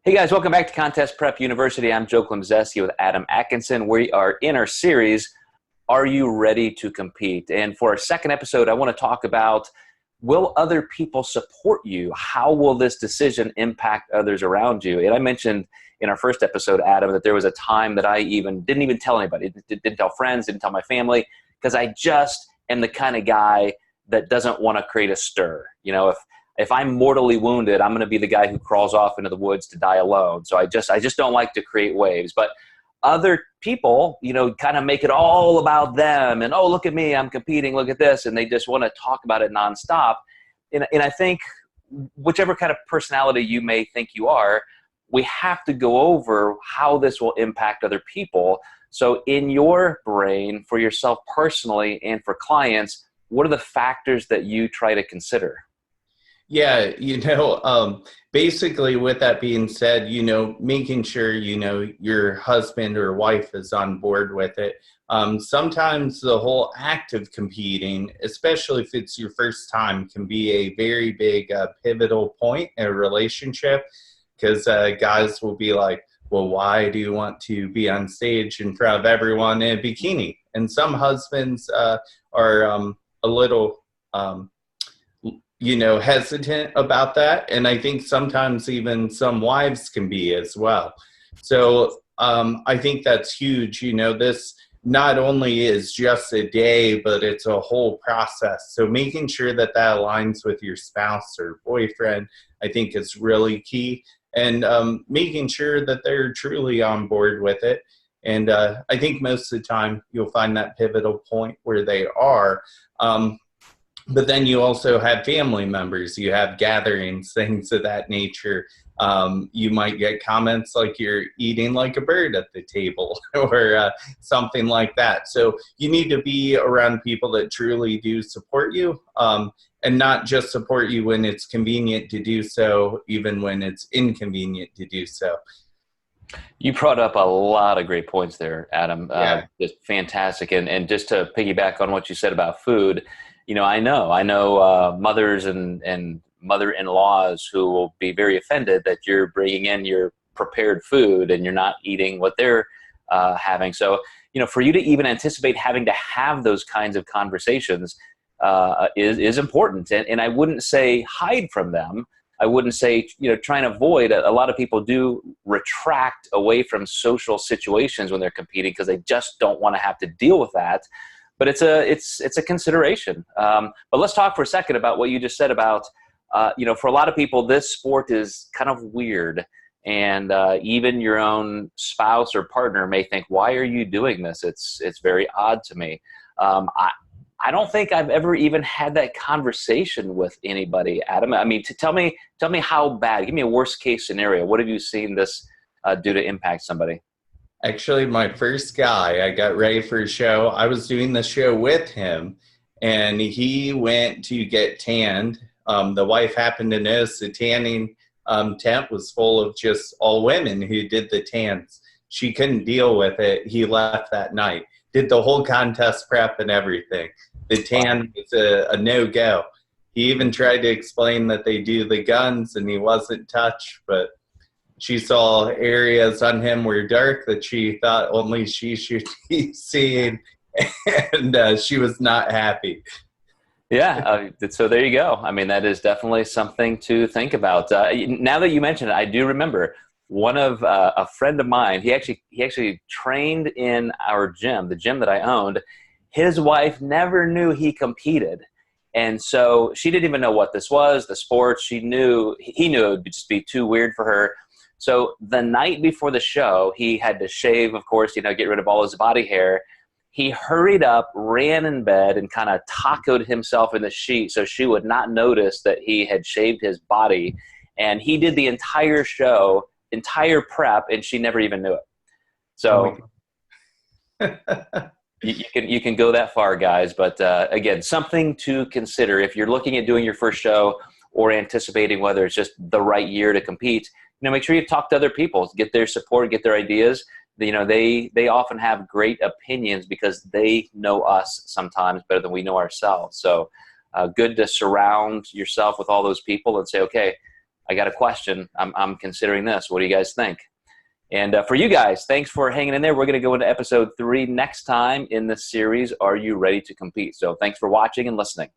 Hey guys, welcome back to Contest Prep University. I'm Joe Klemczewski with Adam Atkinson. We are in our series, Are You Ready to Compete? And for our second episode, I want to talk about, will other people support you? How will this decision impact others around you? And I mentioned in our first episode, Adam, that there was a time that I didn't even tell anybody, didn't tell friends, didn't tell my family, because I just am the kind of guy that doesn't want to create a stir. You know, if I'm mortally wounded, I'm going to be the guy who crawls off into the woods to die alone. So I just don't like to create waves. But other people, you know, kind of make it all about them. And, oh, look at me, I'm competing, look at this. And they just want to talk about it nonstop. And I think whichever kind of personality you may think you are, we have to go over how this will impact other people. So in your brain, for yourself personally and for clients, what are the factors that you try to consider? Yeah, basically with that being said, making sure, your husband or wife is on board with it. Sometimes the whole act of competing, especially if it's your first time, can be a very big pivotal point in a relationship, because guys will be like, well, why do you want to be on stage in front of everyone in a bikini? And some husbands are a little hesitant about that. And I think sometimes even some wives can be as well. So I think that's huge. This not only is just a day, but it's a whole process. So making sure that that aligns with your spouse or boyfriend, I think is really key. And making sure that they're truly on board with it. And I think most of the time you'll find that pivotal point where they are. But then you also have family members, you have gatherings, things of that nature. You might get comments like you're eating like a bird at the table or something like that. So you need to be around people that truly do support you, and not just support you when it's convenient to do so, even when it's inconvenient to do so. You brought up a lot of great points there, Adam. Yeah. Just fantastic. And just to piggyback on what you said about food, I know mothers and mother-in-laws who will be very offended that you're bringing in your prepared food and you're not eating what they're having. So, for you to even anticipate having to have those kinds of conversations is important. And I wouldn't say hide from them. I wouldn't say, try and avoid. A lot of people do retract away from social situations when they're competing because they just don't want to have to deal with that. But it's a consideration. But let's talk for a second about what you just said about, for a lot of people, this sport is kind of weird. And even your own spouse or partner may think, why are you doing this? It's very odd to me. I don't think I've ever even had that conversation with anybody, Adam. I mean, tell me how bad. Give me a worst case scenario. What have you seen this do to impact somebody? Actually, my first guy, I got ready for a show. I was doing the show with him, and he went to get tanned. The wife happened to notice the tanning tent was full of just all women who did the tans. She couldn't deal with it. He left that night. Did the whole contest prep and everything. The tan was a no-go. He even tried to explain that they do the guns, and he wasn't touched, but she saw areas on him were dark that she thought only she should be seeing, and she was not happy. Yeah, so there you go. I mean, that is definitely something to think about. Now that you mention it, I do remember one of a friend of mine. He actually trained in our gym, the gym that I owned. His wife never knew he competed. And so she didn't even know what this was, the sport. He knew it would just be too weird for her. So the night before the show, he had to shave, of course, get rid of all his body hair. He hurried up, ran in bed, and kind of tacoed himself in the sheet so she would not notice that he had shaved his body. And he did the entire show, entire prep, and she never even knew it. So you can go that far, guys. But again, something to consider if you're looking at doing your first show or anticipating whether it's just the right year to compete. Make sure you talk to other people, get their support, get their ideas. They often have great opinions because they know us sometimes better than we know ourselves. So good to surround yourself with all those people and say, okay, I got a question. I'm considering this. What do you guys think? And for you guys, thanks for hanging in there. We're going to go into episode 3 next time in this series, Are You Ready to Compete? So thanks for watching and listening.